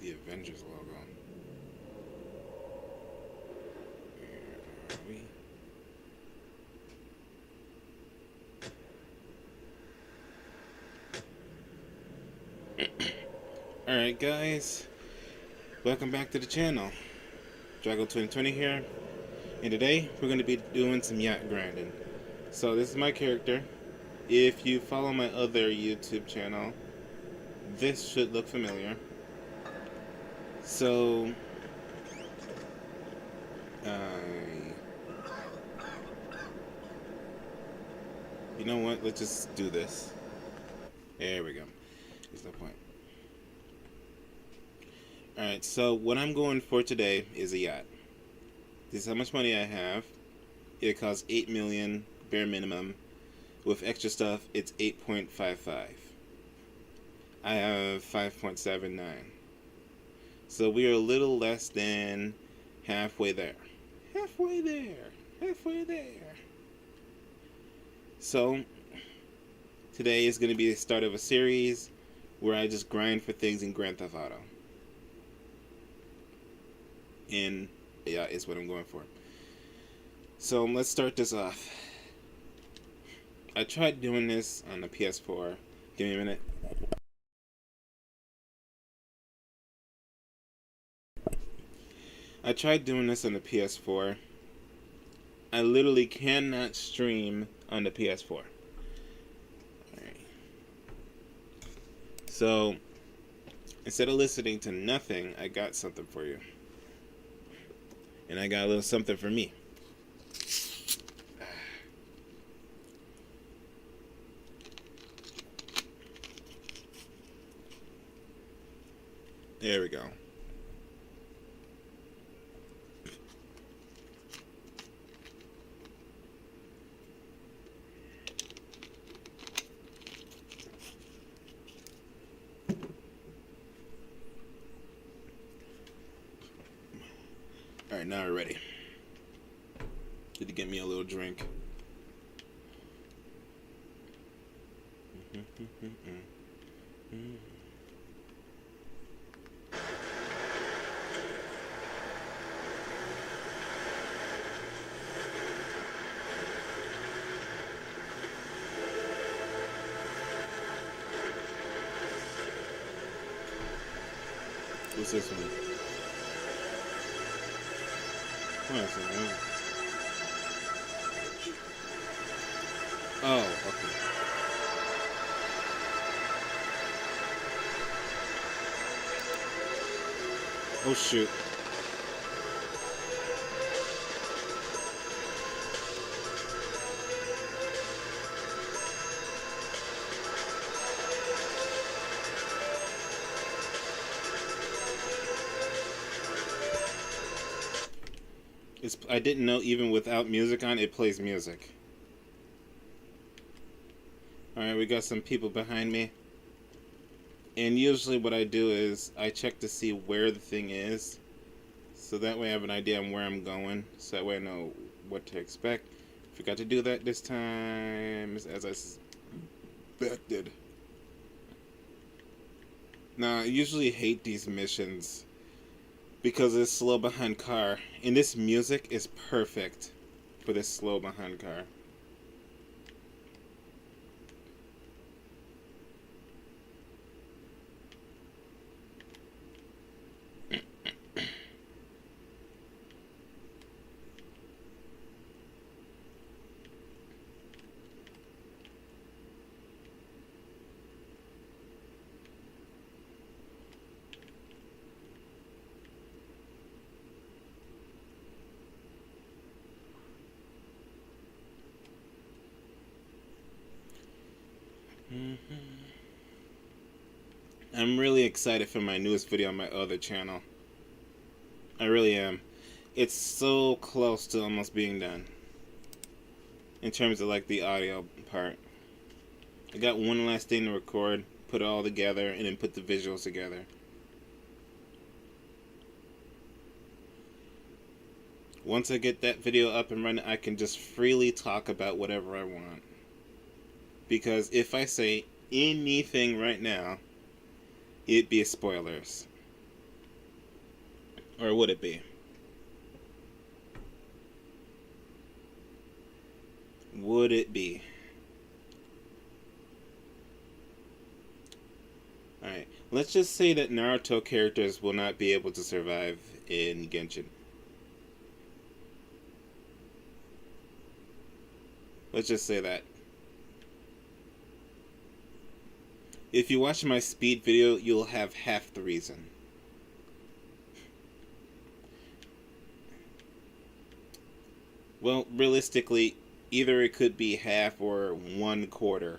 the Avengers logo. Where are we? Alright guys, welcome back to the channel. Drago2020 here, and today we're going to be doing some yacht grinding. So this is my character. If you follow my other YouTube channel, this should look familiar. So, you know what, let's just do this. There we go. There's no point. Alright, so what I'm going for today is a yacht. This is how much money I have. It costs 8 million bare minimum. With extra stuff, it's 8.55. I have 5.79. So we are a little less than halfway there. Halfway there. Halfway there. So today is going to be the start of a series where I just grind for things in Grand Theft Auto. And yeah, is what I'm going for. So let's start this off. I tried doing this on the PS4. Give me a minute. I tried doing this on the PS4. I literally cannot stream on the PS4. Alright. So, instead of listening to nothing, I got something for you. And I got a little something for me. There we go. Alright, now we're ready. Need to get me a little drink. What's this one? What is it? Oh, okay. Oh shoot. I didn't know even without music on, it plays music. Alright, we got some people behind me. And usually what I do is I check to see where the thing is. So that way I have an idea on where I'm going. So that way I know what to expect. Forgot to do that this time, as I expected. Now, I usually hate these missions because it's slow behind car, and this music is perfect for this slow behind car. I'm really excited for my newest video on my other channel. I really am. It's so close to almost being done. In terms of like the audio part. I got one last thing to record, put it all together, and then put the visuals together. Once I get that video up and running, I can just freely talk about whatever I want. Because if I say anything right now, it'd be spoilers. Or would it be? Would it be? Alright. Let's just say that Naruto characters will not be able to survive in Genshin. Let's just say that. If you watch my speed video, you'll have half the reason. Well, realistically, either it could be half or 1/4.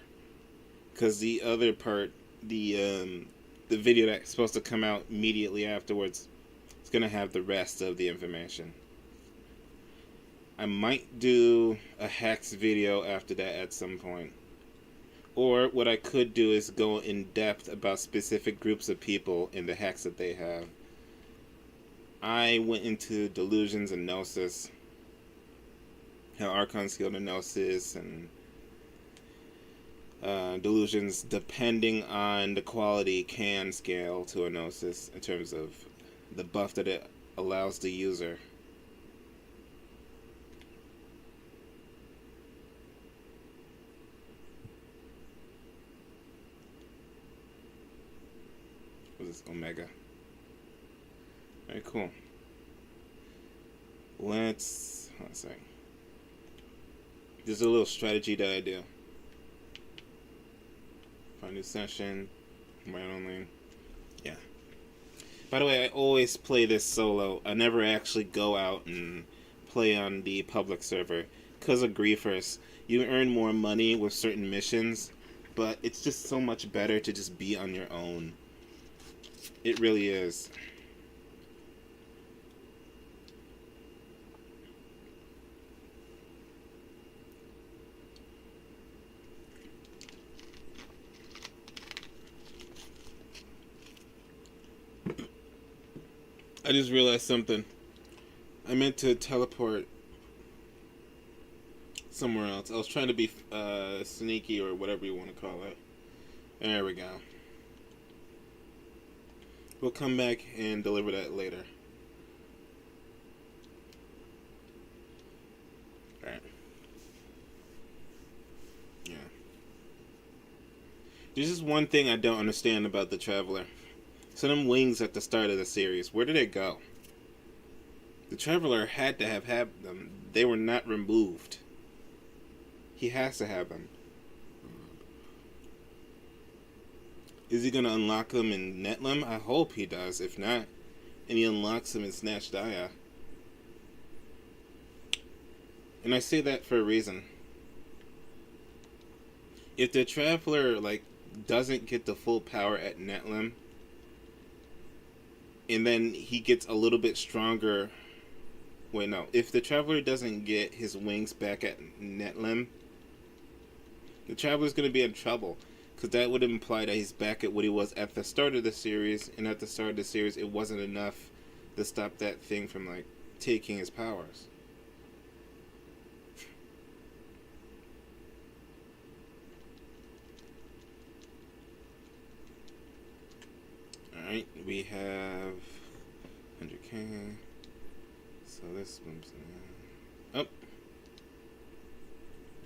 Because the other part, the video that's supposed to come out immediately afterwards, is going to have the rest of the information. I might do a hacks video after that at some point. Or what I could do is go in depth about specific groups of people and the hacks that they have. I went into delusions and gnosis, how archons scale to gnosis, and delusions, depending on the quality, can scale to a gnosis in terms of the buff that it allows the user. What's this? Omega. Alright, cool. Let's... hold on a second. There's a little strategy that I do. Find new session. Right only. Yeah. By the way, I always play this solo. I never actually go out and play on the public server. Because of griefers, you earn more money with certain missions, but it's just so much better to just be on your own. It really is. I just realized something. I meant to teleport somewhere else. I was trying to be sneaky or whatever you want to call it. There we go. We'll come back and deliver that later. Alright. Yeah. There's just one thing I don't understand about the Traveler. So them wings at the start of the series, where did they go? The Traveler had to have had them. They were not removed. He has to have them. Is he going to unlock them in Netlem? I hope he does. If not, and he unlocks them in Snatch Daya. And I say that for a reason. If the Traveler, doesn't get the full power at Netlem, and then he gets a little bit stronger... Wait, no. If the Traveler doesn't get his wings back at Netlem, the Traveler's going to be in trouble. Because that would imply that he's back at what he was at the start of the series, and at the start of the series, it wasn't enough to stop that thing from, taking his powers. Alright, we have 100k. So this one's... Oh!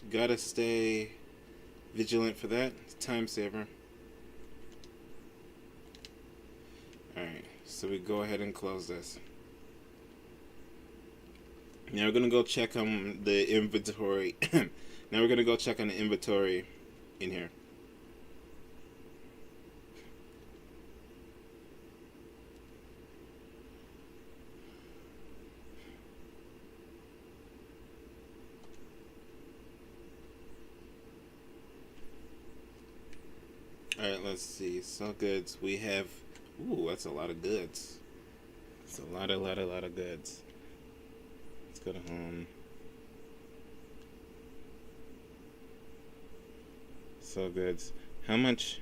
Gotta stay vigilant for that. It's a time saver. Alright, so we go ahead and close this. Now we're gonna go check on the inventory. Now we're gonna go check on the inventory in here. Alright, let's see. So goods. We have... Ooh, that's a lot of goods. It's a lot of goods. Let's go to home. So goods. How much...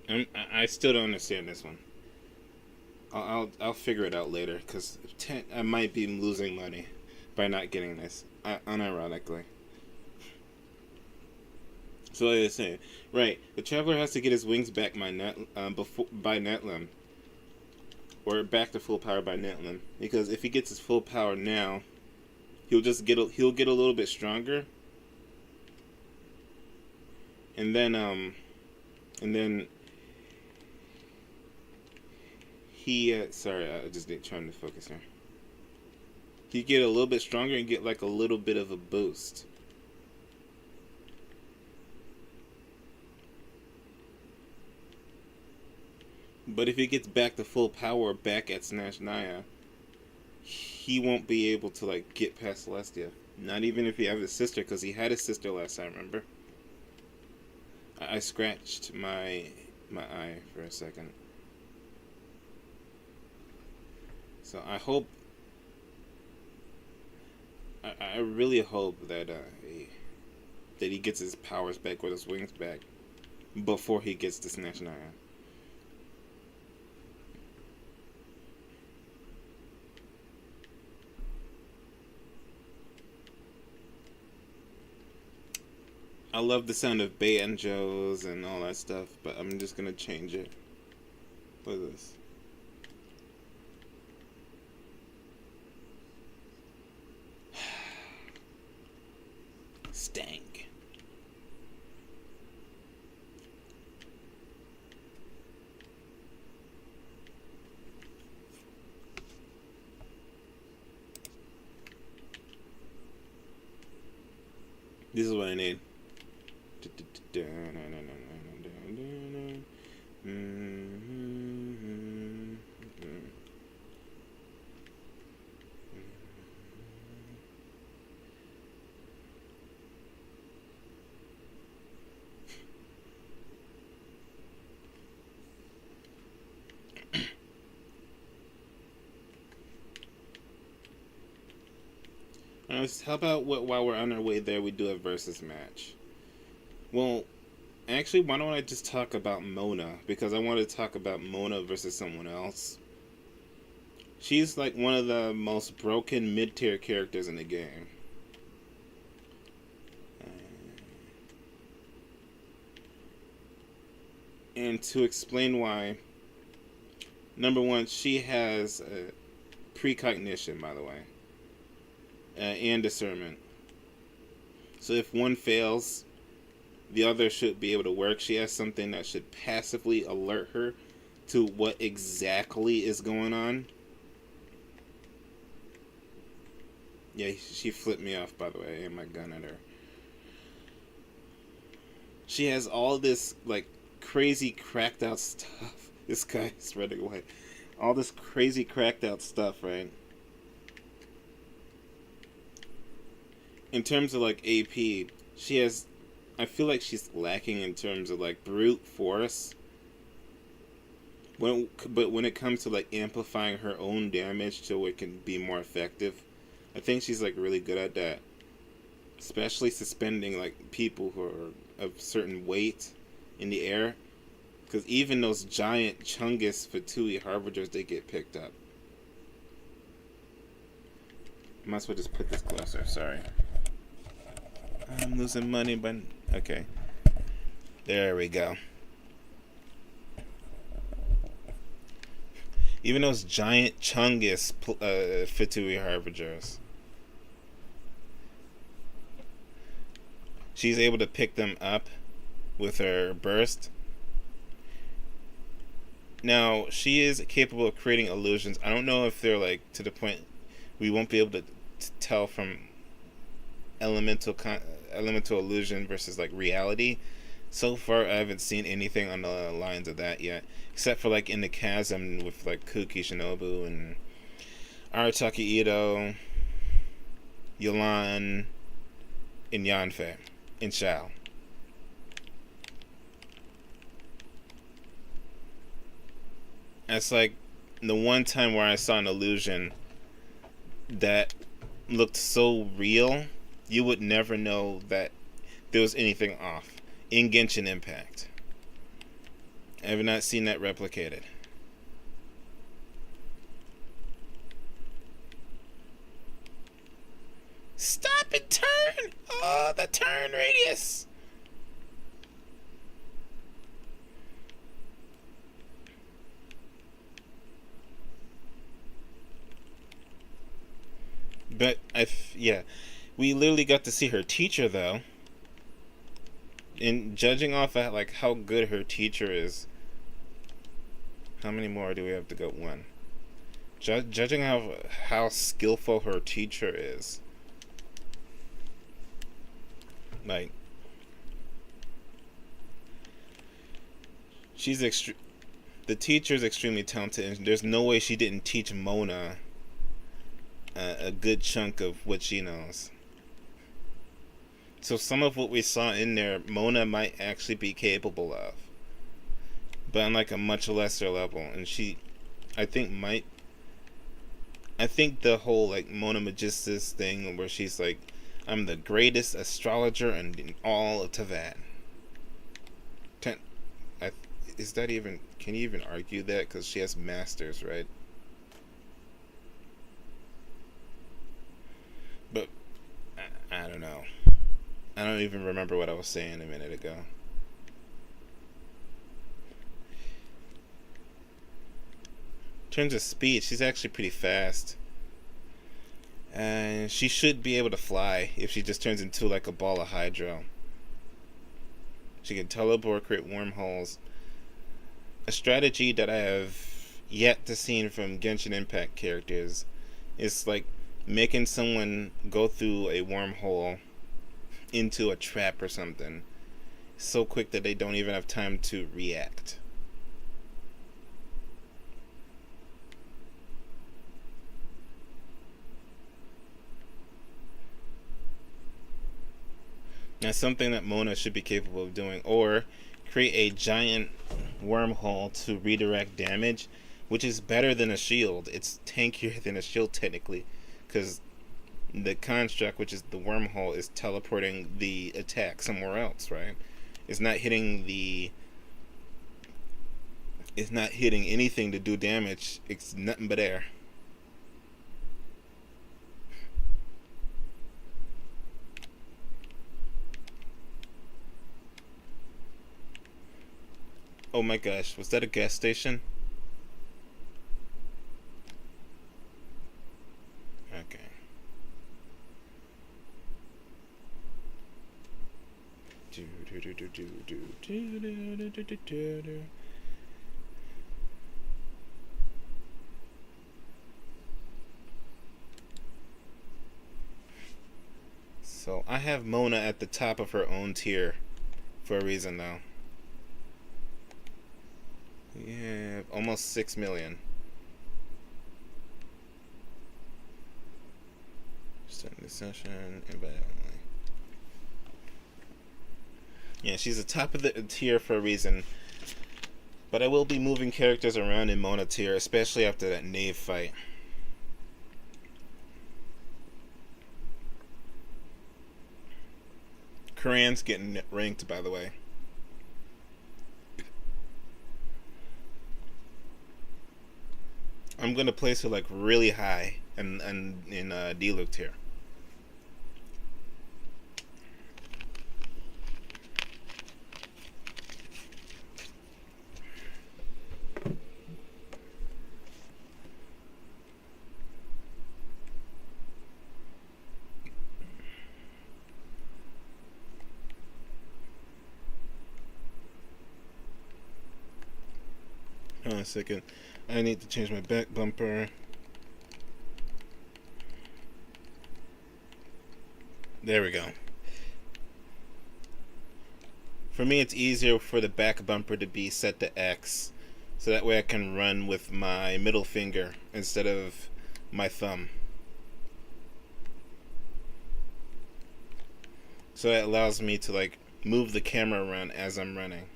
I still don't understand this one. I'll figure it out later because I might be losing money by not getting this. Unironically. So like I was saying, right? The traveler has to get his wings back by Netlim, or back to full power by Netlim, because if he gets his full power now, he'll get a little bit stronger, and then he sorry, I just trying to focus here. He get a little bit stronger and get like a little bit of a boost. But if he gets back to full power back at Snashnaya, he won't be able to like get past Celestia. Not even if he has his sister, because he had his sister last time. Remember? I scratched my eye for a second. So I hope. I really hope that he gets his powers back or his wings back before he gets to Snashnaya. I love the sound of banjos and all that stuff, but I'm just gonna change it. What is this? Stank. This is what I need. How about while we're on our way there, we do a versus match? Well, actually, why don't I just talk about Mona? Because I want to talk about Mona versus someone else. She's like one of the most broken mid-tier characters in the game. And to explain why, number one, she has precognition, by the way, and discernment. So if one fails, the other should be able to work. She has something that should passively alert her to what exactly is going on. Yeah, she flipped me off, by the way. I aimed my gun at her. She has all this, like, crazy cracked out stuff. This guy's running away. All this crazy cracked out stuff, right? In terms of, like, AP, she has... I feel like she's lacking in terms of, like, brute force. But when it comes to, like, amplifying her own damage so it can be more effective, I think she's, like, really good at that. Especially suspending, like, people who are of certain weight in the air. Because even those giant Chungus Fatui Harbingers, they get picked up. I might as well just put this closer, sorry. I'm losing money, but... Okay. There we go. Even those giant Chungus Fatui Harbingers. She's able to pick them up with her burst. Now, she is capable of creating illusions. I don't know if they're, like, to the point we won't be able to tell from elemental illusion versus, like, reality. So far, I haven't seen anything on the lines of that yet. Except for, like, in the chasm with, like, Kuki Shinobu and Arataki Ito, Yolan, and Yanfei, and Shao. That's like the one time where I saw an illusion that looked so real, you would never know that there was anything off. In Genshin Impact. I have not seen that replicated. Stop and turn! Oh, the turn radius! But yeah, we literally got to see her teacher though. And judging off at like how good her teacher is, how many more do we have to go? One. Judging how skillful her teacher is, like the teacher is extremely talented, and there's no way she didn't teach Mona a good chunk of what she knows. So some of what we saw in there, Mona might actually be capable of, but on like a much lesser level. And I think the whole like Mona Magistus thing, where she's like, "I'm the greatest astrologer in all of Tavat." Is that even? Can you even argue that? Because she has masters, right? But I don't know. I don't even remember what I was saying a minute ago. In terms of speed, she's actually pretty fast. And she should be able to fly if she just turns into like a ball of hydro. She can teleport, create wormholes. A strategy that I have yet to see from Genshin Impact characters is like making someone go through a wormhole into a trap or something so quick that they don't even have time to react. That's something that Mona should be capable of doing, or create a giant wormhole to redirect damage, which is better than a shield. It's tankier than a shield technically, because the construct, which is the wormhole, is teleporting the attack somewhere else, right? It's not hitting anything to do damage. It's nothing but air. Oh my gosh, was that a gas station? Okay. So I have Mona at the top of her own tier for a reason though. We have almost 6 million. Starting the session, invite only. Yeah, she's the top of the tier for a reason. But I will be moving characters around in Mona tier, especially after that Knave fight. Korean's getting ranked, by the way. I'm gonna place her like really high and in D-Look tier. Hold on a second. I need to change my back bumper. There we go. For me, it's easier for the back bumper to be set to X, so that way I can run with my middle finger instead of my thumb. So that allows me to like move the camera around as I'm running.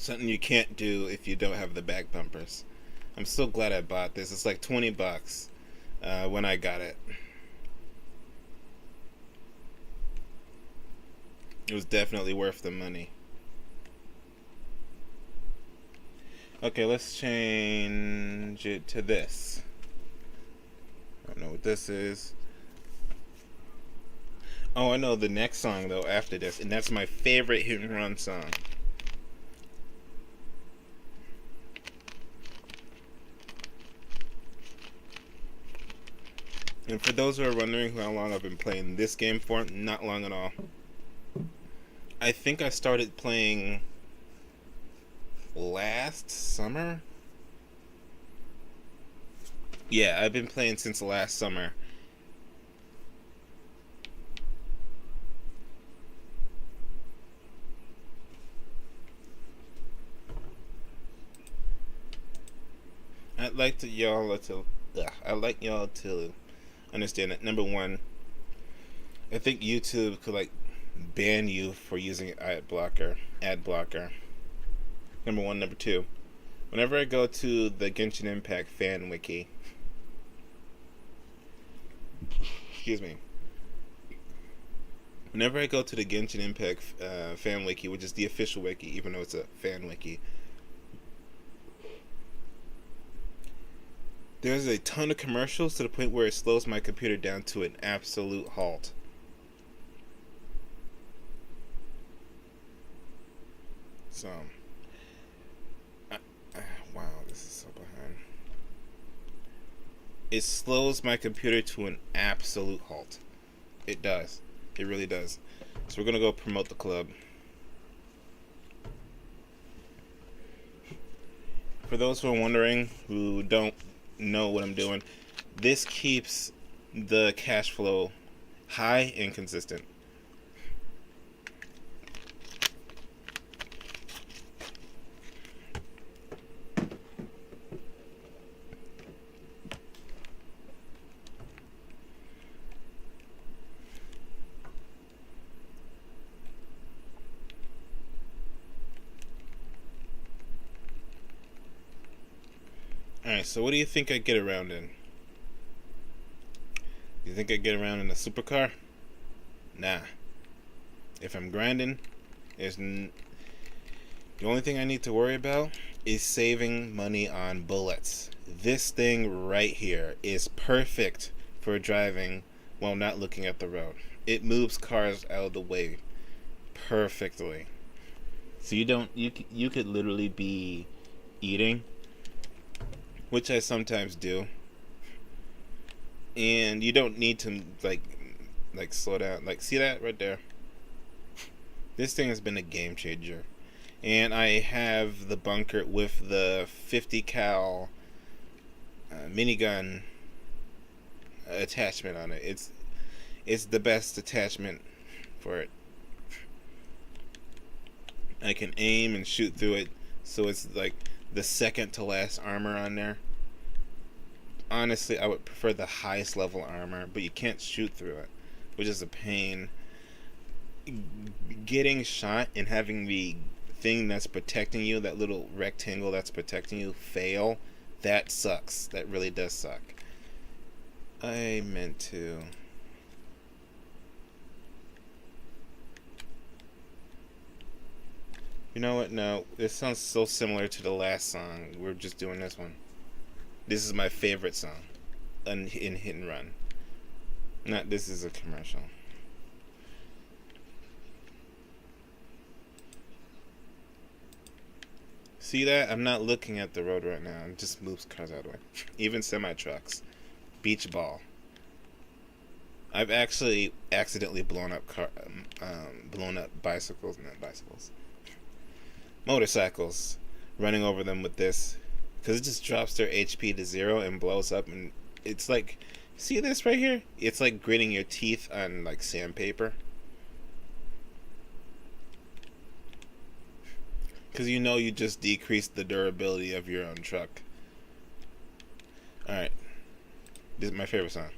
Something you can't do if you don't have the back bumpers. I'm so glad I bought this. It's like $20 when I got it. It was definitely worth the money. Okay, let's change it to this. I don't know what this is. Oh, I know the next song though after this, and that's my favorite hit and run song. And for those who are wondering how long I've been playing this game for, not long at all. I think I started playing last summer. Yeah, I've been playing since last summer. I'd like to y'all to I'd like y'all to understand that number one, I think YouTube could like ban you for using ad blocker. Number one, number two. Whenever I go to the Genshin Impact fan wiki, excuse me. Whenever I go to the Genshin Impact fan wiki, which is the official wiki, even though it's a fan wiki, there's a ton of commercials to the point where it slows my computer down to an absolute halt. So, wow, this is so behind. It slows my computer to an absolute halt. It does. It really does. So we're gonna go promote the club. For those who are wondering, who don't know what I'm doing, this keeps the cash flow high and consistent. Alright, so what do you think I get around in? You think I get around in a supercar? Nah. If I'm grinding, the only thing I need to worry about is saving money on bullets. This thing right here is perfect for driving while not looking at the road. It moves cars out of the way perfectly. So you could literally be eating, which I sometimes do, and you don't need to like slow down. Like, see that right there? This thing has been a game changer. And I have the bunker with the 50 cal minigun attachment on it. It's the best attachment for it. I can aim and shoot through it, so it's like the second to last armor on there. Honestly, I would prefer the highest level armor, but you can't shoot through it, which is a pain. Getting shot and having the thing that's protecting you, that little rectangle that's protecting you, fail, that sucks. That really does suck. I meant to. You know what? No, this sounds so similar to the last song. We're just doing this one. This is my favorite song in Hit and Run. Not this is a commercial. See that? I'm not looking at the road right now. It just moves cars out of the way. Even semi-trucks. Beach ball. I've actually accidentally blown up bicycles, not bicycles, motorcycles, running over them with this, because it just drops their HP to 0 and blows up, and it's like, see this right here? It's like gritting your teeth on like sandpaper. Because you know you just decreased the durability of your own truck. Alright. This is my favorite song.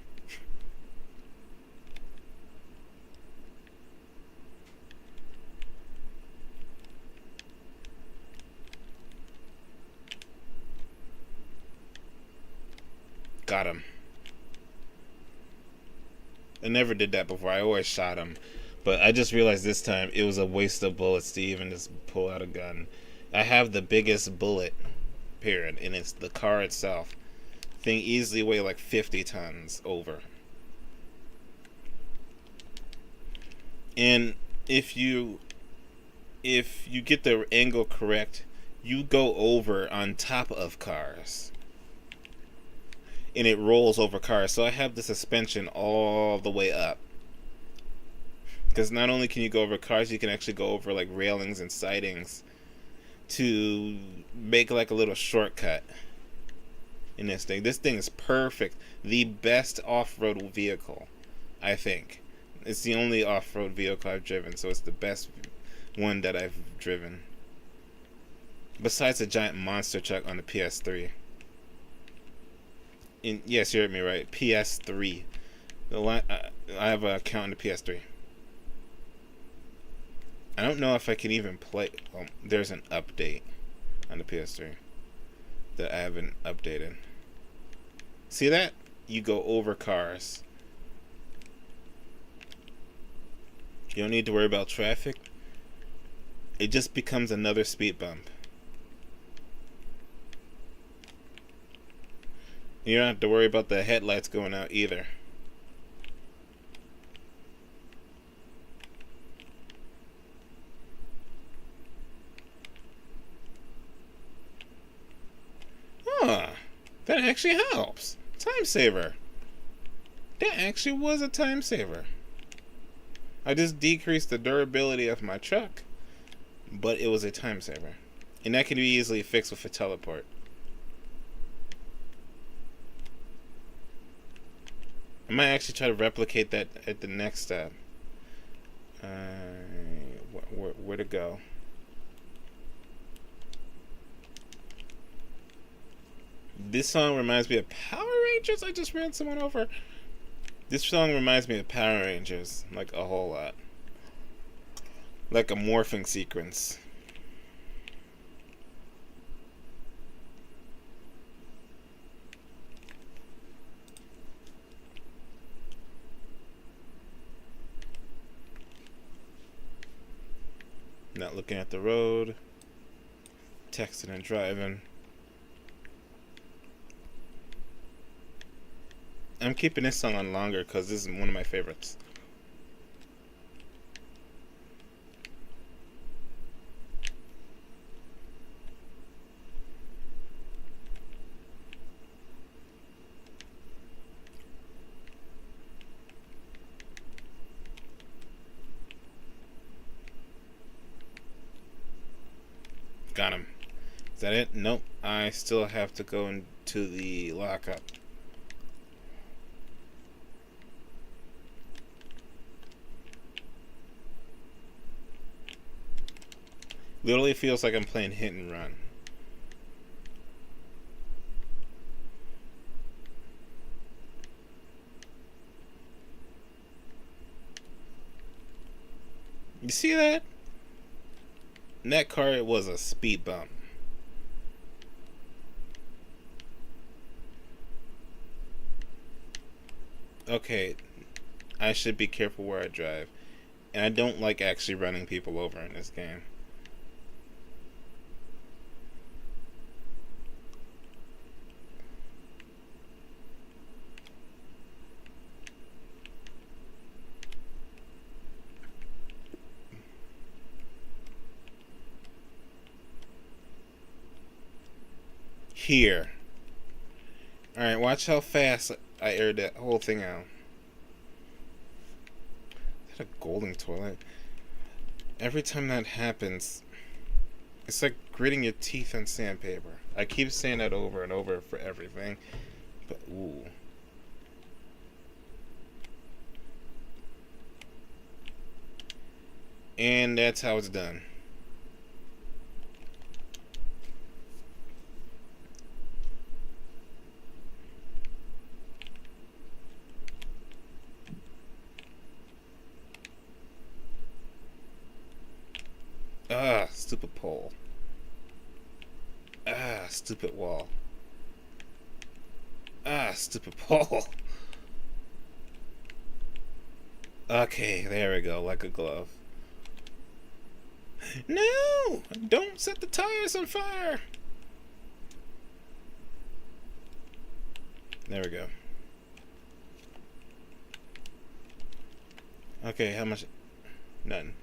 Got him. I never did that before. I always shot him. But I just realized this time it was a waste of bullets to even just pull out a gun. I have the biggest bullet period, and it's the car itself. Thing easily weigh like 50 tons over. And if you get the angle correct, you go over on top of cars. And it rolls over cars. So I have the suspension all the way up. Because not only can you go over cars, you can actually go over like railings and sidings to make like a little shortcut in this thing. This thing is perfect. The best off-road vehicle, I think. It's the only off-road vehicle I've driven, so it's the best one that I've driven. Besides the giant monster truck on the PS3. And yes, you heard me right. PS3. I have an account on the PS3. I don't know if I can even play. Well, there's an update on the PS3 that I haven't updated. See that? You go over cars. You don't need to worry about traffic. It just becomes another speed bump. You don't have to worry about the headlights going out either. Huh. That actually helps. Time saver. That actually was a time saver. I just decreased the durability of my truck, but it was a time saver. And that can be easily fixed with a teleport. I might actually try to replicate that at the next step. Where to go? This song reminds me of Power Rangers. I just ran someone over. This song reminds me of Power Rangers, like a whole lot. Like a morphing sequence. Not looking at the road. Texting and driving. I'm keeping this song on longer because this is one of my favorites. Got him. Is that it? Nope. I still have to go into the lockup. Literally feels like I'm playing hit and run. You see that? In that car, it was a speed bump. Okay, I should be careful where I drive. And I don't like actually running people over in this game. Here. Alright, watch how fast I aired that whole thing out. Is that a golden toilet? Every time that happens, it's like gritting your teeth on sandpaper. I keep saying that over and over for everything. But, ooh. And that's how it's done. Ah, stupid pole. Ah, stupid wall. Ah, stupid pole. Okay, there we go, like a glove. No! Don't set the tires on fire! There we go. Okay, how much? None.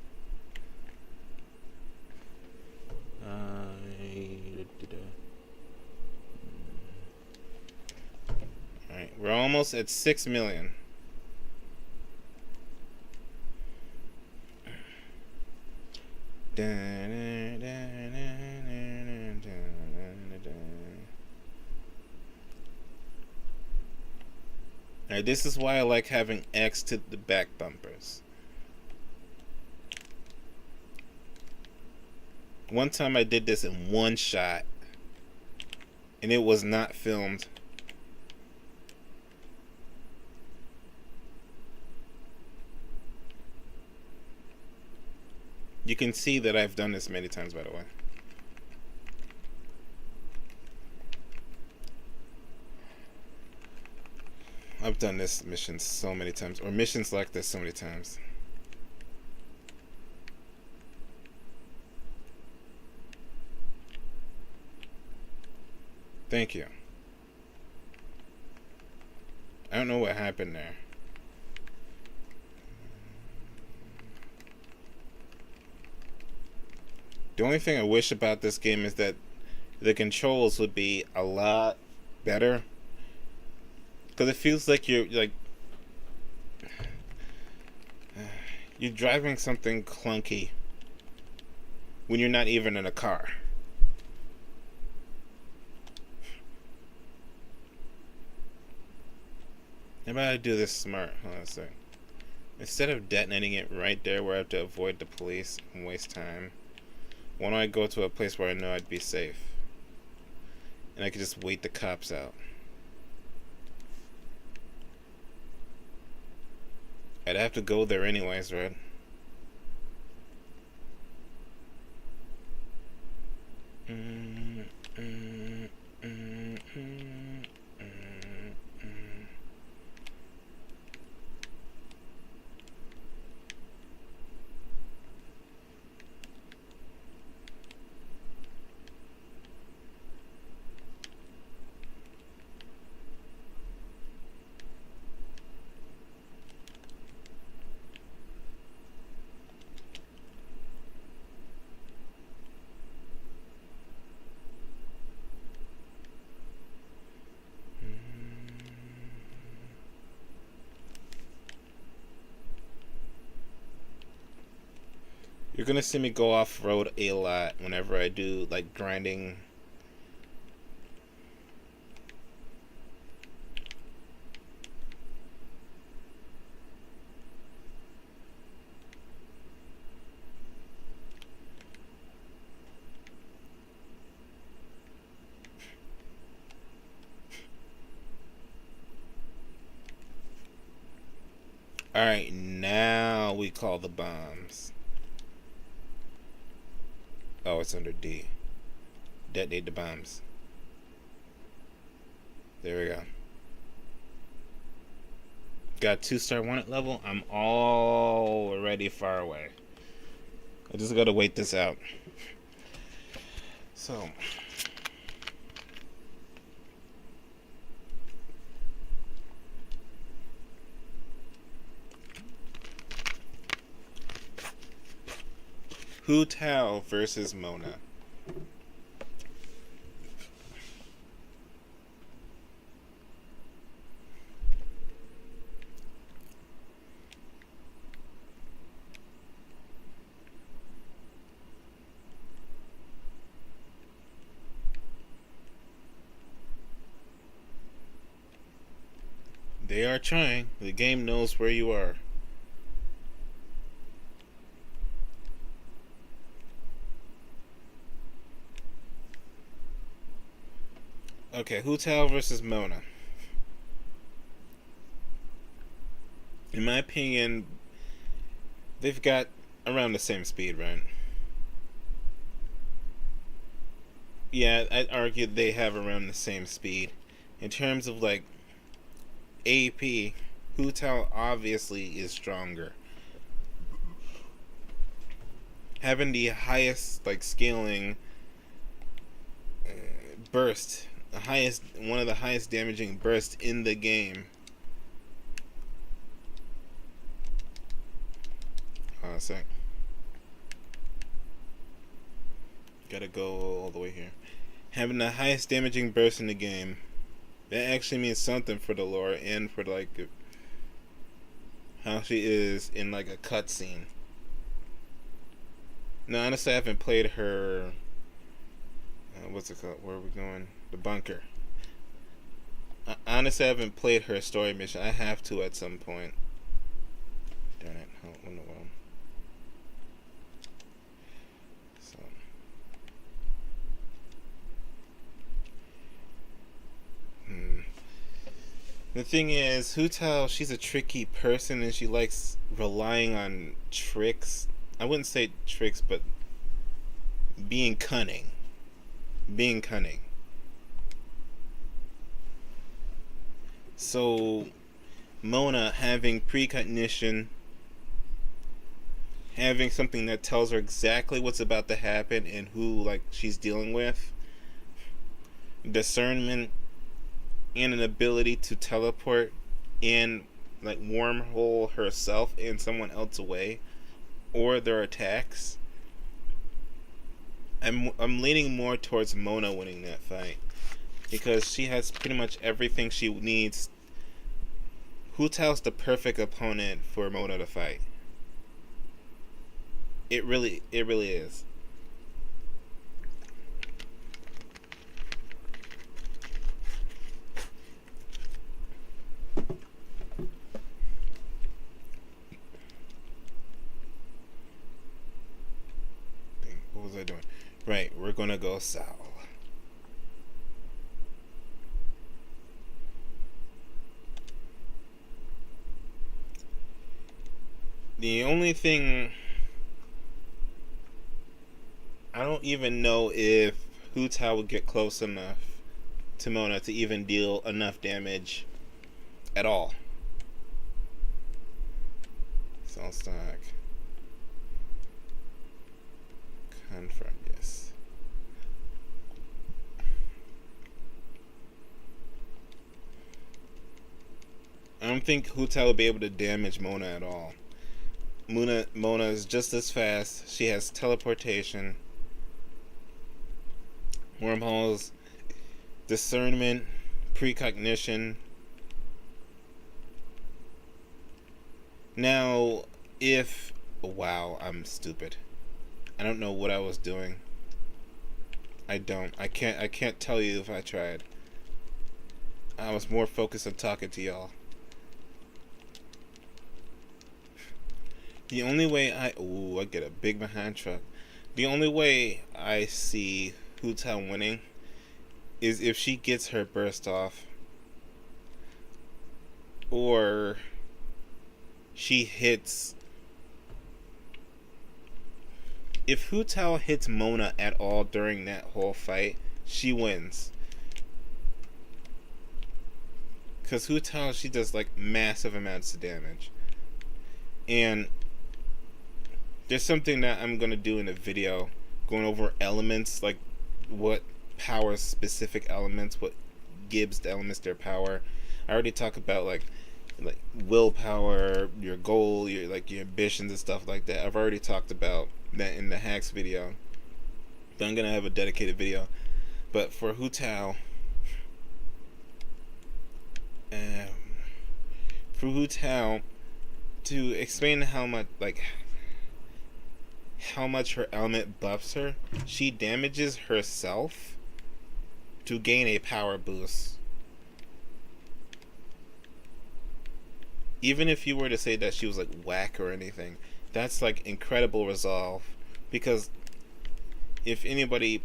Alright, we're almost at 6 million. Alright, this is why I like having X to the back bumpers. One time I did this in one shot, and it was not filmed. You can see that I've done this many times, by the way. I've done this mission so many times, or missions like this so many times. Thank you. I don't know what happened there. The only thing I wish about this game is that the controls would be a lot better. Because it feels like you're driving something clunky when you're not even in a car. Maybe I do this smart. Hold on a sec. Instead of detonating it right there where I have to avoid the police and waste time, why don't I go to a place where I know I'd be safe? And I could just wait the cops out. I'd have to go there anyways, right? You're gonna see me go off road a lot whenever I do like grinding. Alright, now we call the bombs. Oh, it's under D. Detonate the bombs. There we go. Got 2-star wanted level. I'm already far away. I just gotta wait this out. So. Hu Tao versus Mona. They are trying. The game knows where you are. Okay, Hu Tao versus Mona. In my opinion, they've got around the same speed, right? Yeah, I'd argue they have around the same speed. In terms of like AP, Hu Tao obviously is stronger. Having the highest like scaling burst one of the highest damaging bursts in the game. Hold on a sec. Gotta go all the way here. Having the highest damaging burst in the game. That actually means something for the lore and for like how she is in like a cutscene. No, honestly, I haven't played her. What's it called? Where are we going? The bunker. Honestly, I haven't played her story mission. I have to at some point. Darn it! What in the world? So. The thing is, Hu Tao, she's a tricky person and she likes relying on tricks. I wouldn't say tricks, but being cunning. Being cunning. So, Mona having precognition, having something that tells her exactly what's about to happen and who like she's dealing with, discernment, and an ability to teleport and like wormhole herself and someone else away or their attacks. I'm leaning more towards Mona winning that fight because she has pretty much everything she needs. Hu Tao's the perfect opponent for Mona to fight. It really is. What was I doing? Right, we're gonna go south. The only thing, I don't even know if Hu Tao would get close enough to Mona to even deal enough damage at all. Sell stock. Confirm, yes. I don't think Hu Tao will be able to damage Mona at all. Mona is just as fast. She has teleportation, wormholes, discernment, precognition. Now, if... Wow, I'm stupid. I don't know what I was doing. I can't tell you if I tried. I was more focused on talking to y'all. The only way I get a big behind truck. The only way I see Hu Tao winning is if she gets her burst off, or she hits. If Hu Tao hits Mona at all during that whole fight, she wins. Because Hu Tao, she does like massive amounts of damage. And there's something that I'm going to do in a video going over elements, like what powers specific elements, what gives the elements their power. I already talked about like willpower, your goal, your ambitions and stuff like that. I've already talked about that in the hacks video. But I'm going to have a dedicated video. But for Hu Tao, to explain how much her element buffs her, she damages herself to gain a power boost. Even if you were to say that she was like whack or anything, that's like incredible resolve. Because if anybody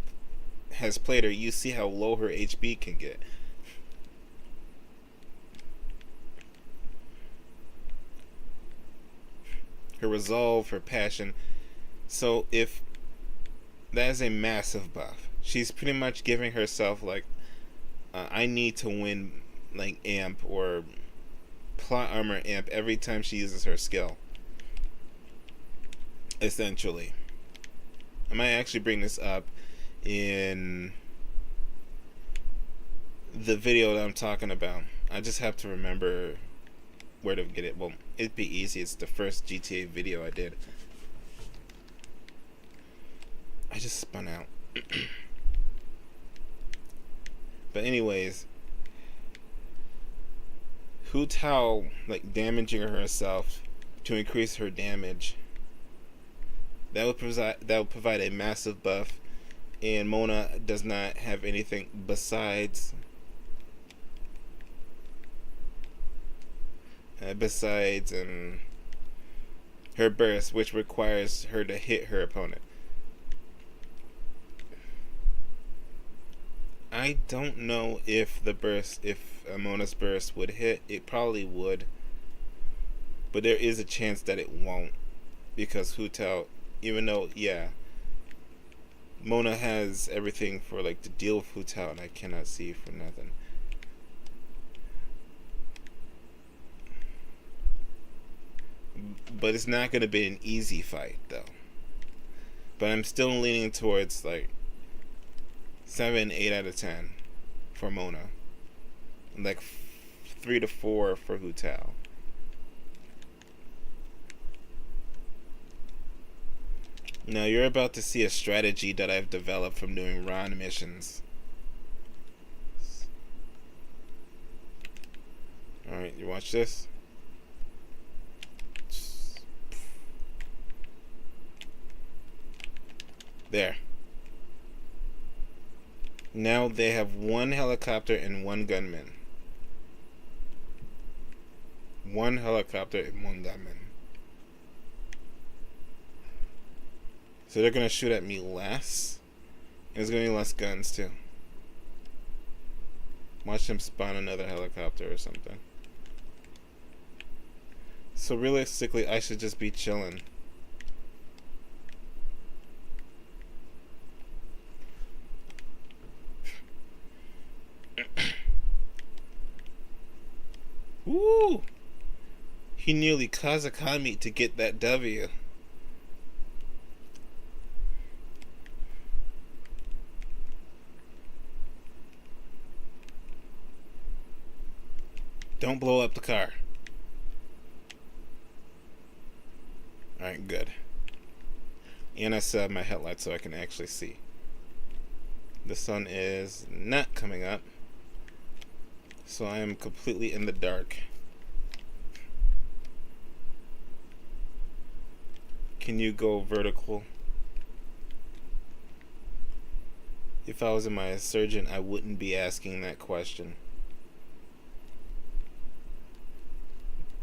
has played her, you see how low her HP can get. Her resolve, her passion. So if that is a massive buff, she's pretty much giving herself like, I need to win like amp or plot armor amp every time she uses her skill. Essentially, I might actually bring this up in the video that I'm talking about. I just have to remember where to get it. Well, it'd be easy. It's the first GTA video I did. I just spun out. But anyways, Hu Tao like damaging herself to increase her damage. That would provide a massive buff, and Mona does not have anything besides her burst, which requires her to hit her opponent. I don't know if Mona's burst would hit. It probably would, but there is a chance that it won't, because Hu Tao, even though Mona has everything for like to deal with Hu Tao, and I cannot see for nothing. But it's not going to be an easy fight though. But I'm still leaning towards like 7, 8 out of 10 for Mona, like 3 to 4 for Hu Tao. Now you're about to see a strategy that I've developed from doing Ron missions. Alright, you watch this? There. Now they have one helicopter and one gunman. One helicopter and one gunman. So they're going to shoot at me less. And there's going to be less guns too. Watch them spawn another helicopter or something. So realistically, I should just be chilling. Woo! He nearly Kazakhan me to get that W. Don't blow up the car. Alright, good. And I set up my headlights so I can actually see. The sun is not coming up, so I am completely in the dark. Can you go vertical? If I was in my surgeon, I wouldn't be asking that question.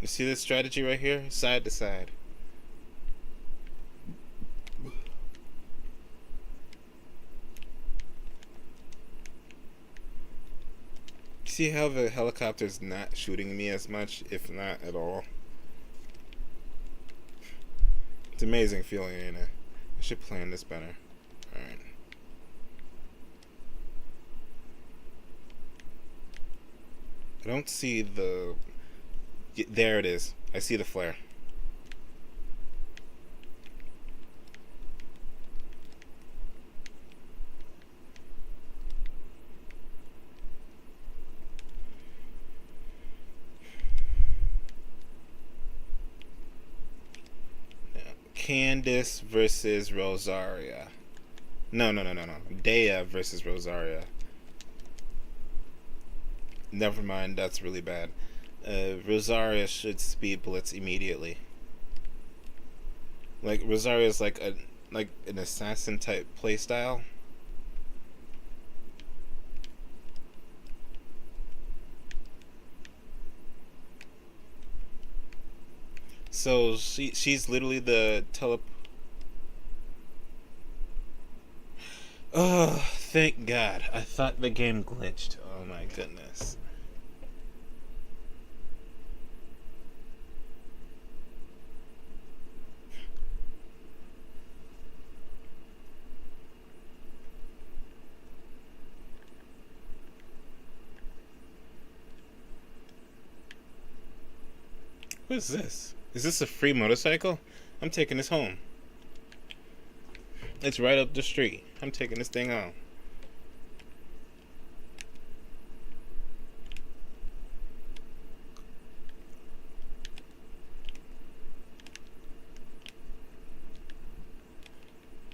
You see this strategy right here? Side to side. See how the helicopter's not shooting me as much, if not at all? It's an amazing feeling, ain't it? I should plan this better. Alright. I don't see the... There it is. I see the flare. Candace versus Rosaria. No. Dea versus Rosaria. Never mind, that's really bad. Rosaria should speed blitz immediately. Like Rosaria's like an assassin type playstyle. So she's literally the Oh, thank God. I thought the game glitched. Oh my goodness. What is this? Is this a free motorcycle? I'm taking this home. It's right up the street. I'm taking this thing home.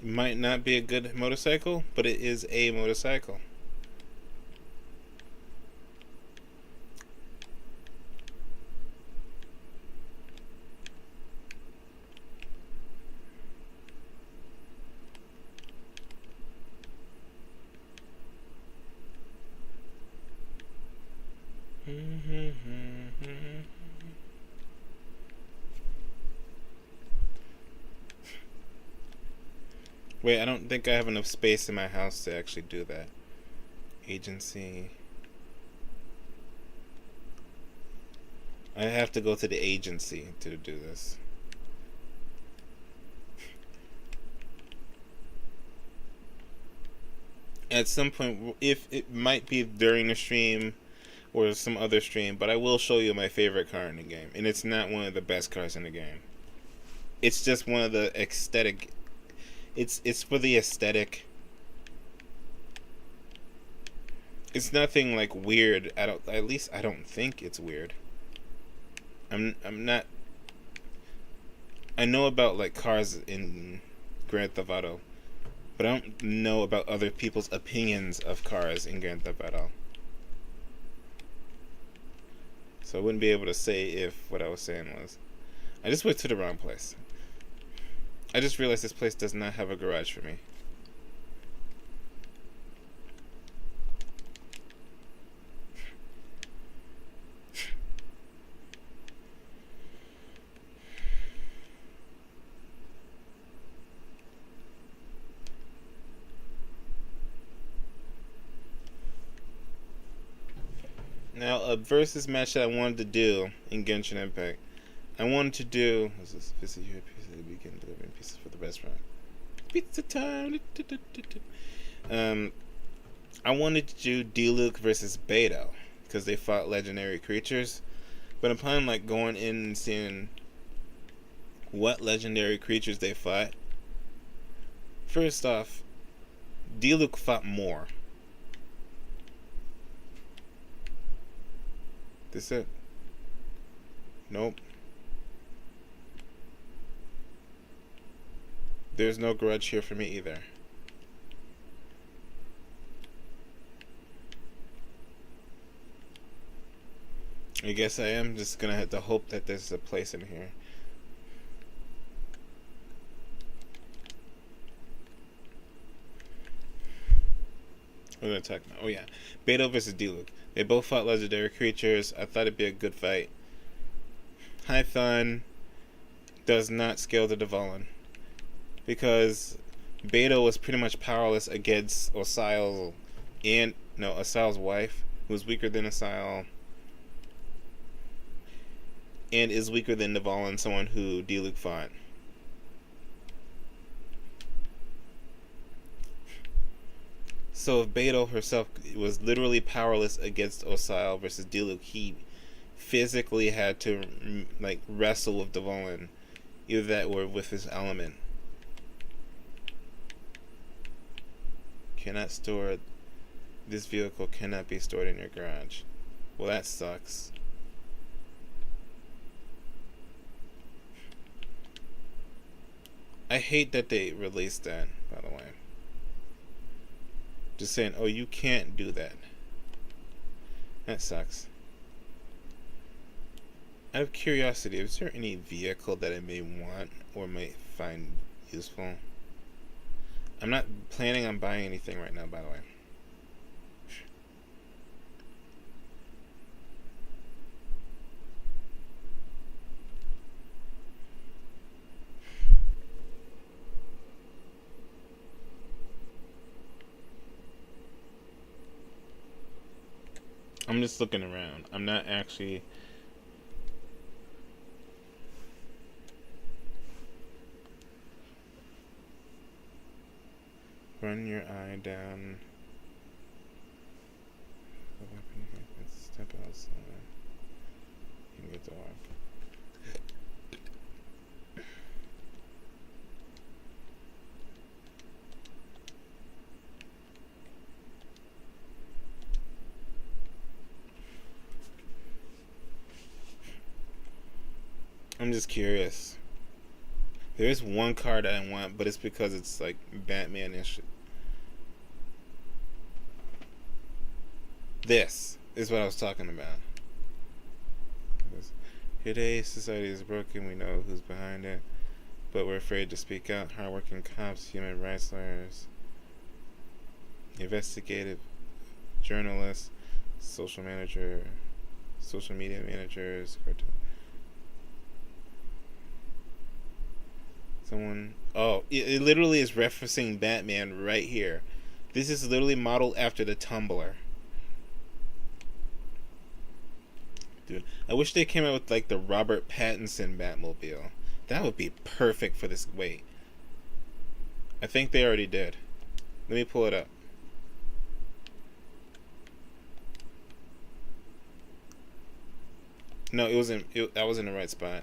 Might not be a good motorcycle, but it is a motorcycle. Wait, I don't think I have enough space in my house to actually do that. Agency. I have to go to the agency to do this. At some point, if it might be during the stream or some other stream, but I will show you my favorite car in the game, and it's not one of the best cars in the game. It's just one of the aesthetic. It's for the aesthetic. It's nothing like weird. I don't. At least I don't think it's weird. I'm not. I know about like cars in Grand Theft Auto, but I don't know about other people's opinions of cars in Grand Theft Auto. So I wouldn't be able to say if what I was saying was. I just went to the wrong place. I just realized this place does not have a garage for me. Now, a versus match that I wanted to do in Genshin Impact. I wanted to do. What's this? Visit your pizza the weekend, delivering pizzas for the restaurant. Pizza time. I wanted to do Diluc versus Beto because they fought legendary creatures. But upon like going in and seeing what legendary creatures they fought, first off, Diluc fought more. This it? Nope. There's no grudge here for me either. I guess I am just gonna have to hope that there's a place in here. We're gonna talk about. Oh yeah, Beto versus Diluc. They both fought legendary creatures. I thought it'd be a good fight. Hython does not scale to Dvalin because Beto was pretty much powerless against Osial and Osial's wife, who's weaker than Osial and is weaker than Dvalin, someone who Diluc fought. So if Beto herself was literally powerless against Osial versus Diluc, he physically had to like wrestle with Dvalin, either that or with his element. Cannot store. This vehicle cannot be stored in your garage. Well, that sucks. I hate that they released that, by the way. Just saying, oh, you can't do that. That sucks. Out of curiosity, is there any vehicle that I may want or might find useful? I'm not planning on buying anything right now, by the way. I'm just looking around. I'm not actually. Run your eye down. The weapon here. Step outside. You can get the walk. I'm just curious. There is one card I want, but it's because it's like Batman-ish. This is what I was talking about. Today, society is broken. We know who's behind it, but we're afraid to speak out. Hardworking cops, human rights lawyers, investigative journalists, social media managers, someone. Oh, it literally is referencing Batman right here. This is literally modeled after the Tumblr. Dude, I wish they came out with like the Robert Pattinson Batmobile. That would be perfect for this. Wait, I think they already did. Let me pull it up. No, it wasn't. I was in the right spot.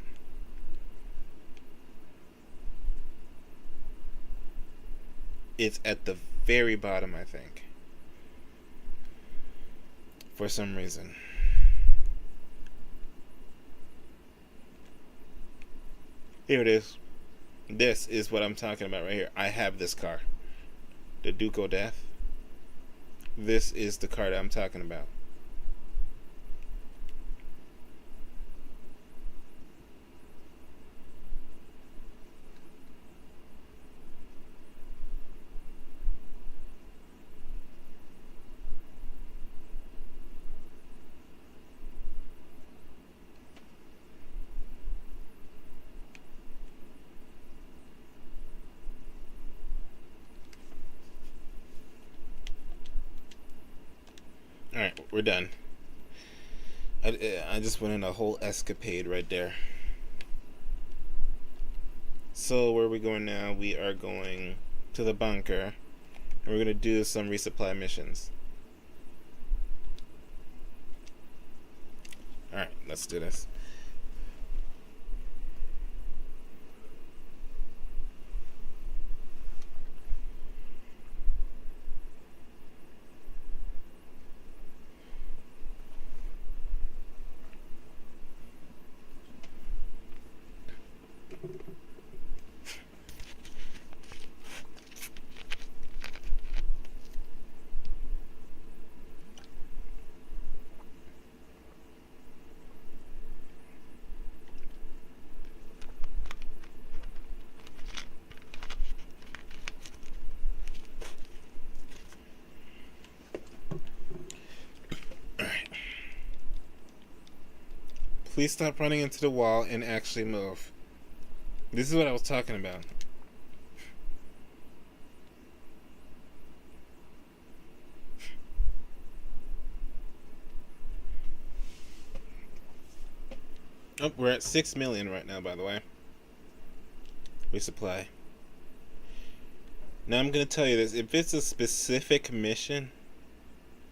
It's at the very bottom, I think. For some reason. Here it is. This is what I'm talking about right here. I have this car. The Duke of Death. This is the car that I'm talking about. Alright, we're done. I just went in a whole escapade right there. So where are we going now? We are going to the bunker. And we're going to do some resupply missions. Alright, let's do this. Please stop running into the wall and actually move. This is what I was talking about. Oh, we're at 6 million right now, by the way. Resupply. Now I'm going to tell you this. If it's a specific mission,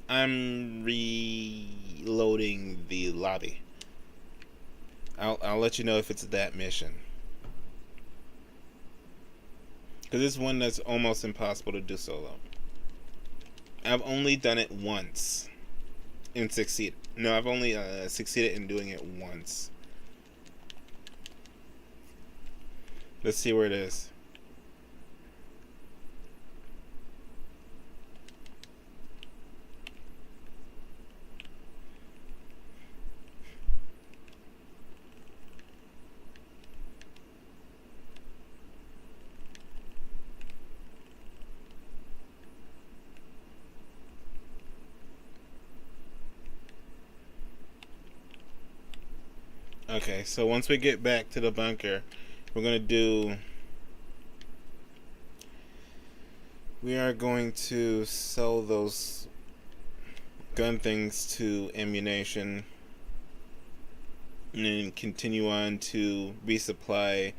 I'm reloading the lobby. I'll let you know if it's that mission. Because it's one that's almost impossible to do solo. I've only done it once. And succeeded. No, I've only succeeded in doing it once. Let's see where it is. Okay, so once we get back to the bunker, we're going to do... We are going to sell those gun things to ammunition and then continue on to resupply.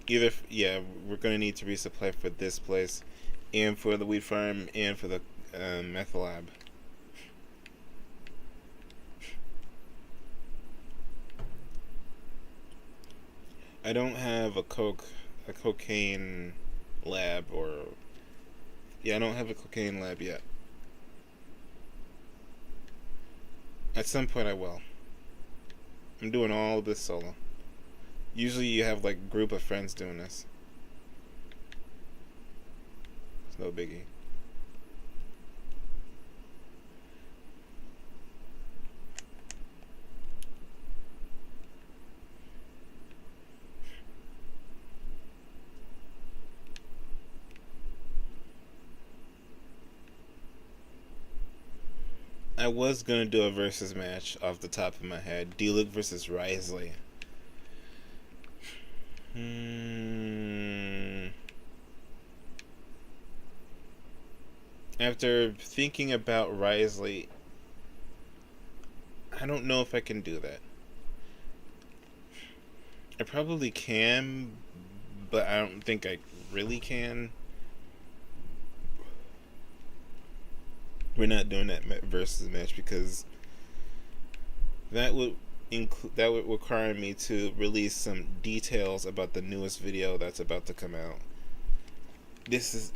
Yeah, we're going to need to resupply for this place and for the weed farm and for the meth lab. I don't have a cocaine lab or... Yeah, I don't have a cocaine lab yet. At some point I will. I'm doing all this solo. Usually you have like a group of friends doing this. It's no biggie. I was gonna do a versus match off the top of my head. D-Luke versus Risley. After thinking about Risley, I don't know if I can do that. I probably can, but I don't think I really can. We're not doing that versus match because that would require me to release some details about the newest video that's about to come out. This is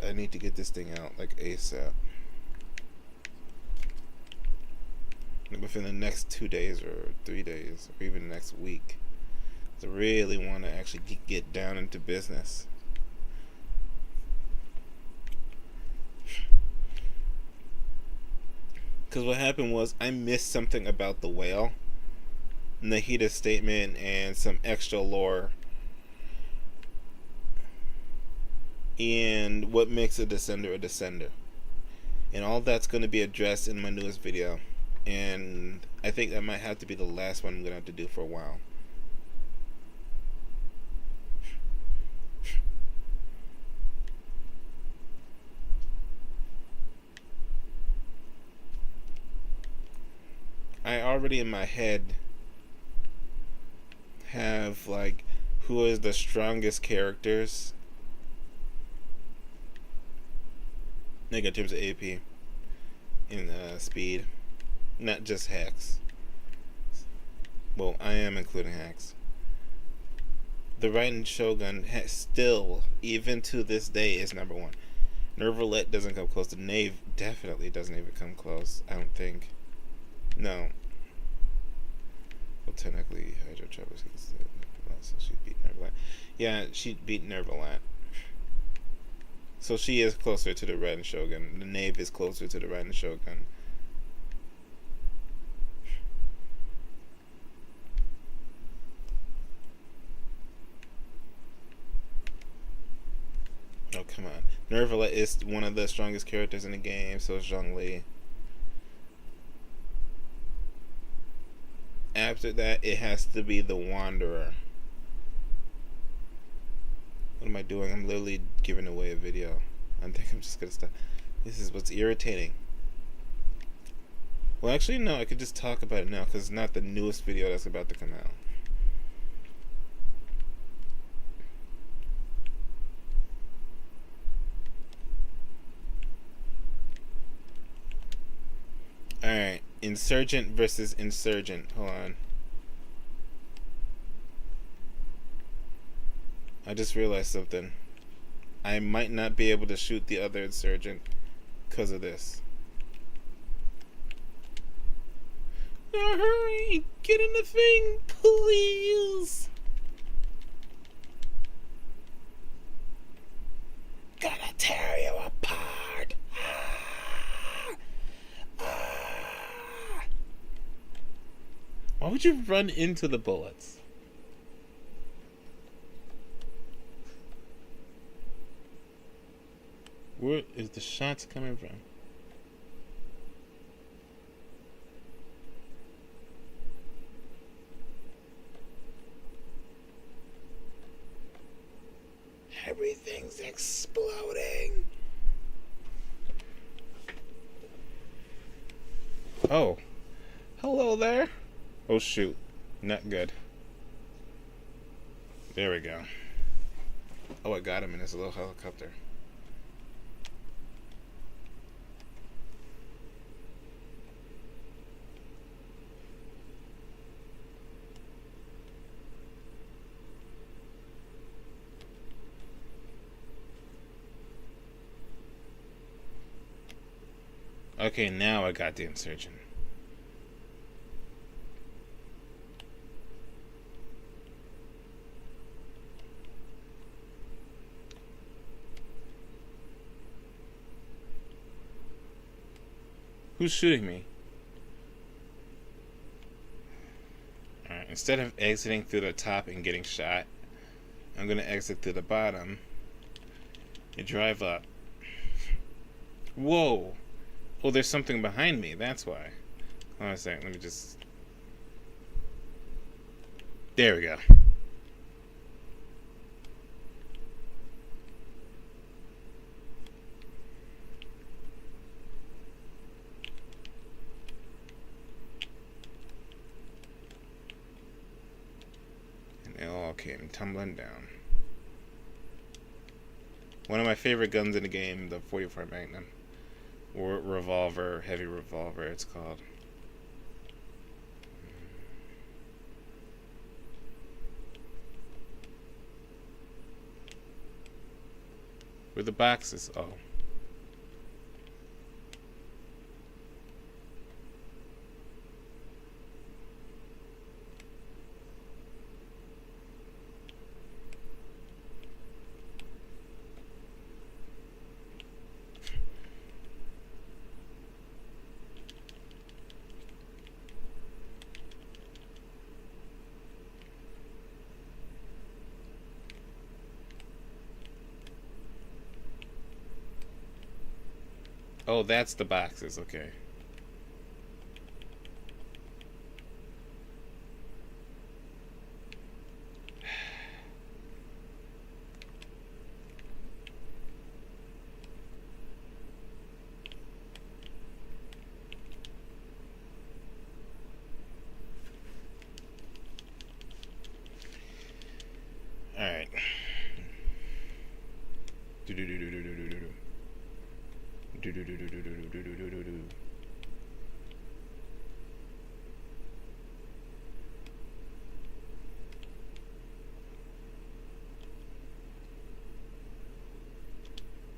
I need to get this thing out like ASAP. Within the next 2 days or 3 days or even next week. I really want to actually get down into business. Because what happened was I missed something about the whale, Nahida's statement, and some extra lore, and what makes a descender. And all that's going to be addressed in my newest video. And I think that might have to be the last one I'm going to have to do for a while. I already in my head have like who is the strongest characters, like in terms of AP in speed, not just hacks. Well, I am including hacks. The Raiden Shogun still, even to this day, is number one. Nervalette doesn't come close. The Knave definitely doesn't even come close. I don't think. No. Well, technically, Hydro Travis gets it. So she beat Nervalette. Yeah, she beat Nervalette. So she is closer to the Raiden Shogun. The Knave is closer to the Raiden Shogun. Oh, come on. Nervalette is one of the strongest characters in the game, so is Zhongli. After that, it has to be the Wanderer. What am I doing? I'm literally giving away a video. I think I'm just gonna stop. This is what's irritating. Well, actually, no. I could just talk about it now because it's not the newest video that's about to come out. Alright, Insurgent versus Insurgent. Hold on. I just realized something. I might not be able to shoot the other Insurgent because of this. Now hurry! Get in the thing, please! Gonna tear you apart! Why would you run into the bullets? Where is the shots coming from? Everything's exploding. Oh. Hello there. Oh shoot. Not good. There we go. Oh, I got him in his little helicopter. Okay, now I got the Insurgent. Who's shooting me? Alright, instead of exiting through the top and getting shot, I'm gonna exit through the bottom and drive up. Whoa! Oh, there's something behind me, that's why. Hold on a second, let me just... There we go. And it all came tumbling down. One of my favorite guns in the game, the 44 Magnum. Or revolver, heavy revolver, it's called. Where the boxes? Oh. Oh, that's the boxes, okay. Alright.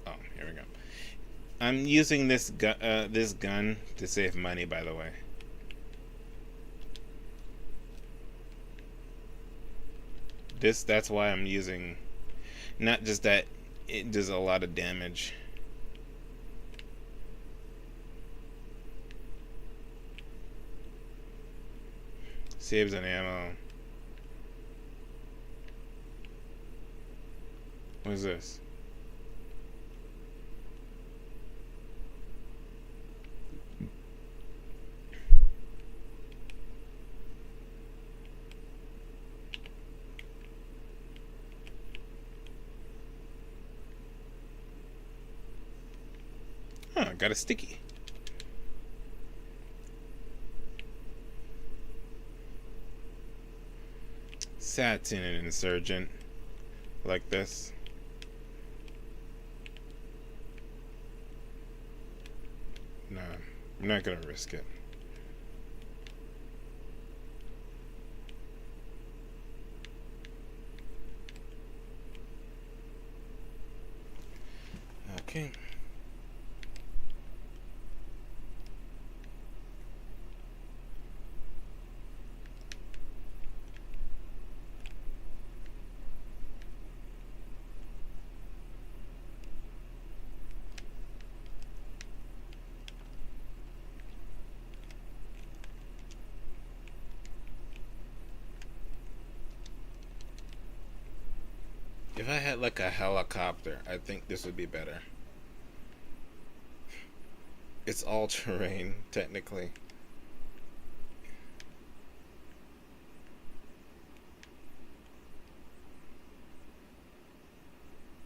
Oh, here we go. I'm using this gun to save money, by the way. That's why I'm using, not just that it does a lot of damage. Saves on ammo. What is this? Huh, got a sticky. Satin and insurgent. Like this. Nah, I'm not gonna risk it. Okay. If I had like a helicopter, I think this would be better. It's all terrain, technically.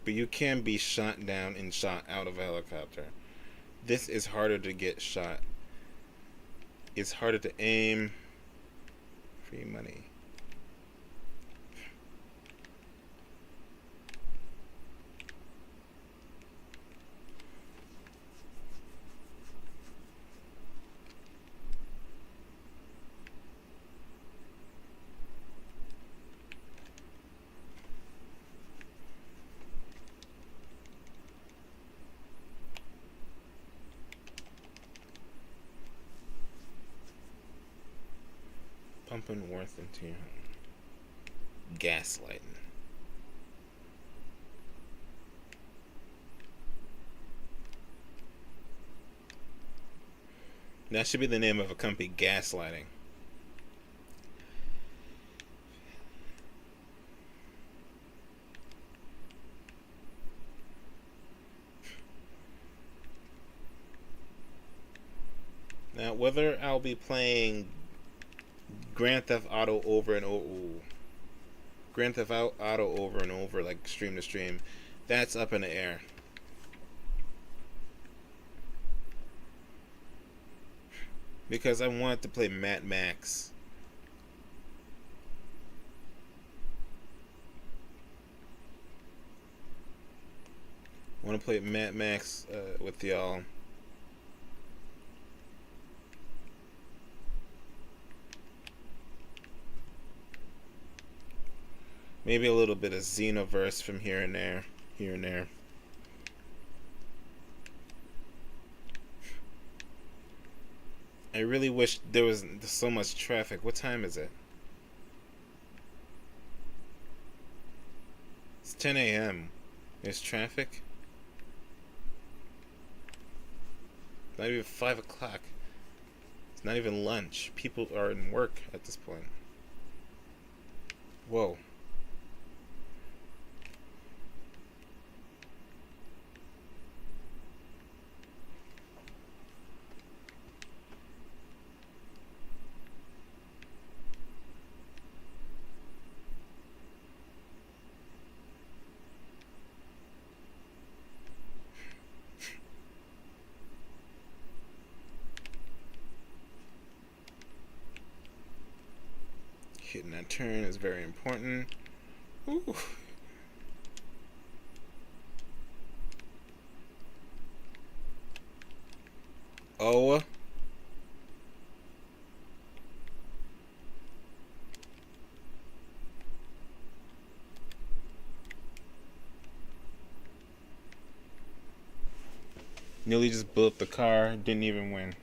But you can be shot down and shot out of a helicopter. This is harder to get shot. It's harder to aim. Free money. Pumping worth into your home. Gaslighting. That should be the name of a company, gaslighting. Now, whether I'll be playing Grand Theft Auto over and over, Grand Theft Auto over and over, like stream to stream, that's up in the air. Because I wanted to play Mad Max. I want to play Mad Max with y'all. Maybe a little bit of Xenoverse from here and there. Here and there. I really wish there was so much traffic. What time is it? It's 10 a.m. There's traffic? Not even 5 o'clock. It's not even lunch. People are in work at this point. Whoa. Hitting that turn is very important. Ooh. Oh. Nearly just blew up the car, didn't even win.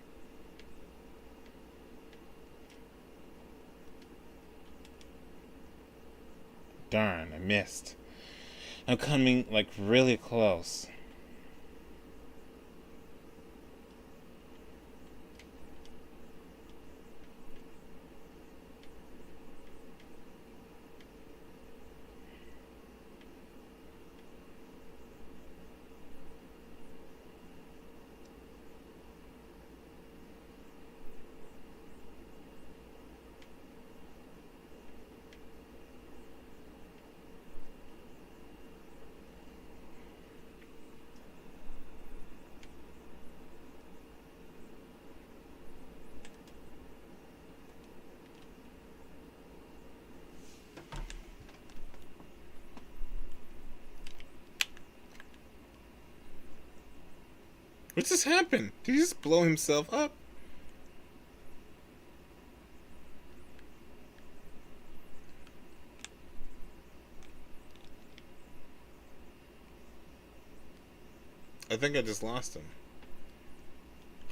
Darn, I missed. I'm coming like really close. What just happened? Did he just blow himself up? I think I just lost him.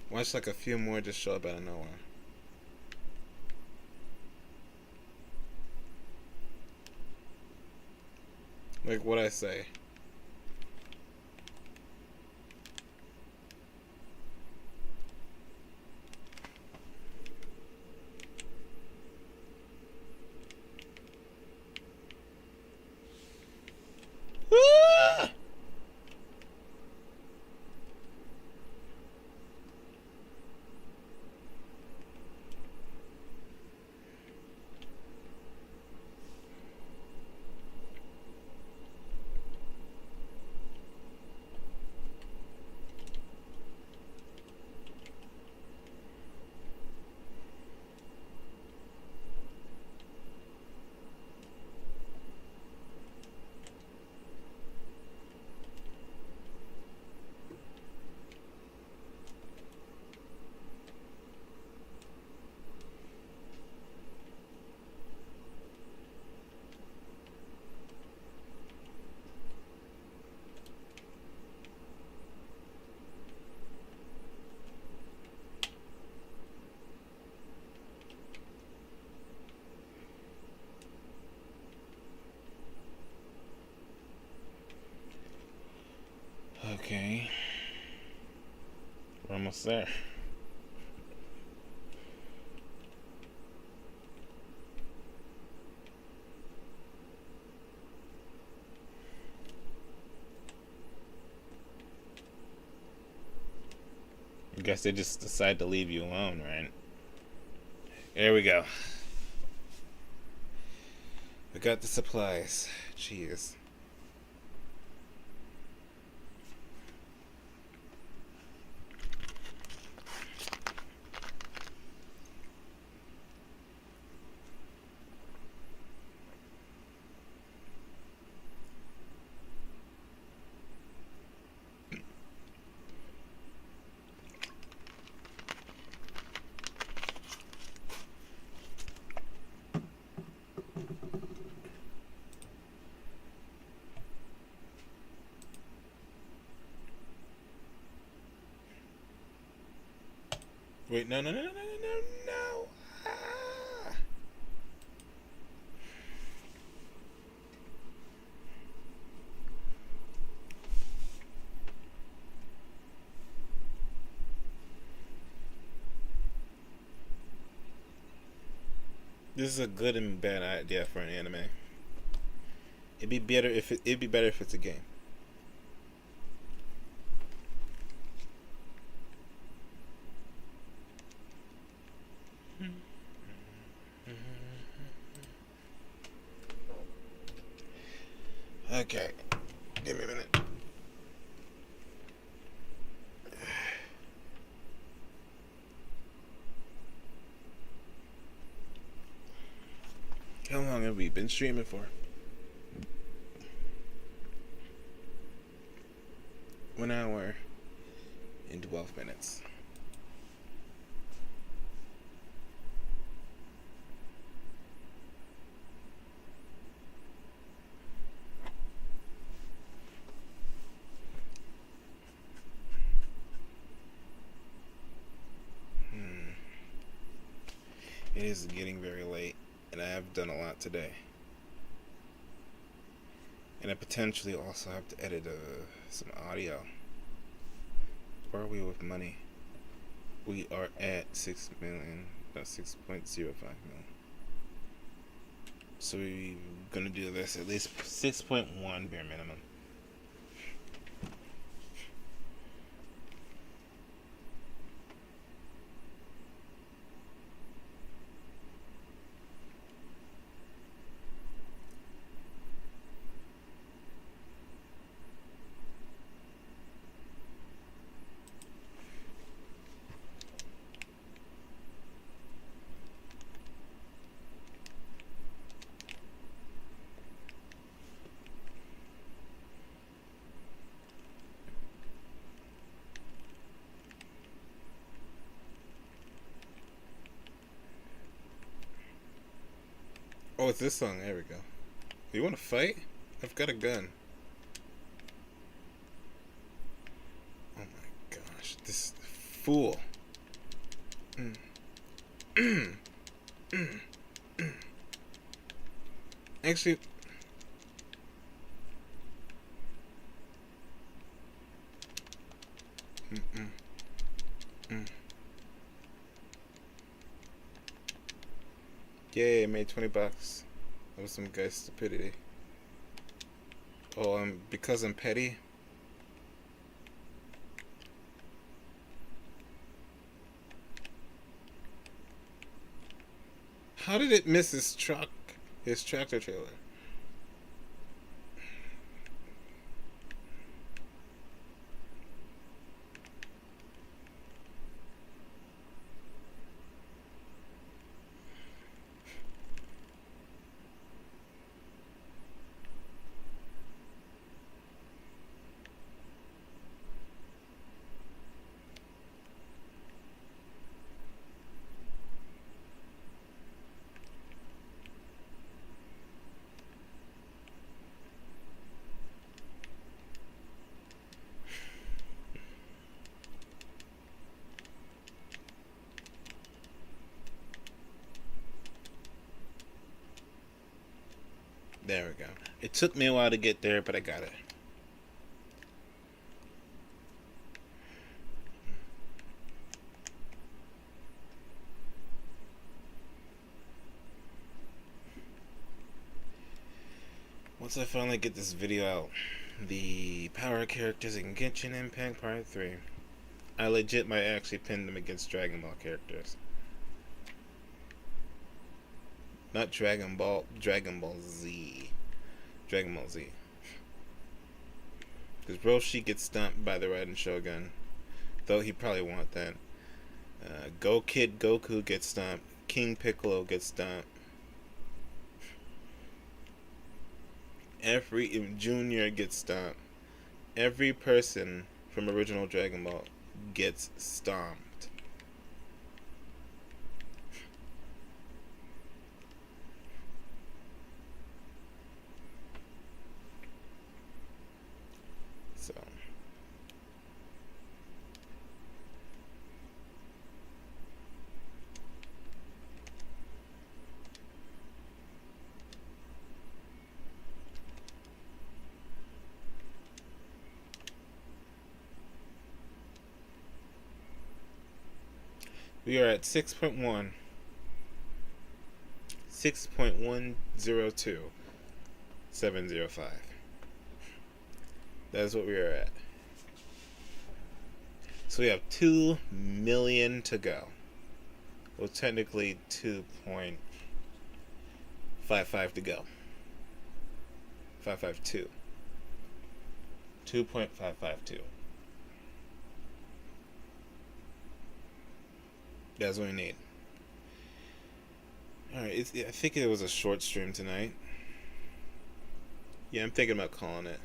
Watch like a few more just show up out of nowhere. Like what I say. Okay. We're almost there. I guess they just decide to leave you alone, right? There we go. I got the supplies. Jeez. Wait, no, no, no, no, no, no, no. Ah. This is a good and bad idea for an anime. It'd be better if it's a game. Okay, give me a minute. How long have we been streaming for? 1 hour and 12 minutes. It is getting very late, and I have done a lot today. And I potentially also have to edit some audio. Where are we with money? We are at 6 million, about 6.05 million. So we're gonna do this at least 6.1 bare minimum. Oh, it's this song. There we go. You want to fight? I've got a gun. Oh my gosh, this fool. Actually, yay, I made $20. That was some guy's stupidity. Oh, because I'm petty. How did it miss his truck? His tractor trailer? There we go. It took me a while to get there, but I got it. Once I finally get this video out, the power characters in Genshin Impact Part 3, I legit might actually pin them against Dragon Ball characters. Not Dragon Ball, Dragon Ball Z. Dragon Ball Z. Because Roshi gets stomped by the Raiden Shogun. Though he probably won't that. Go Kid Goku gets stomped. King Piccolo gets stomped. Every Junior gets stomped. Every person from original Dragon Ball gets stomped. So we are at 6.1. 6.102705. That's what we are at. So we have 2 million to go. Well, technically 2.55 to go. 552. 2.552. That's what we need. Alright, I think it was a short stream tonight. Yeah, I'm thinking about calling it.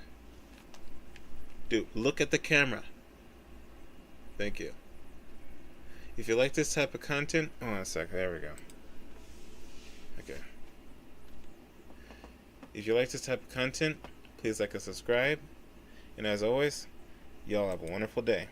Dude, look at the camera. Thank you. If you like this type of content... Hold on a second, there we go. Okay. If you like this type of content, please like and subscribe. And as always, y'all have a wonderful day.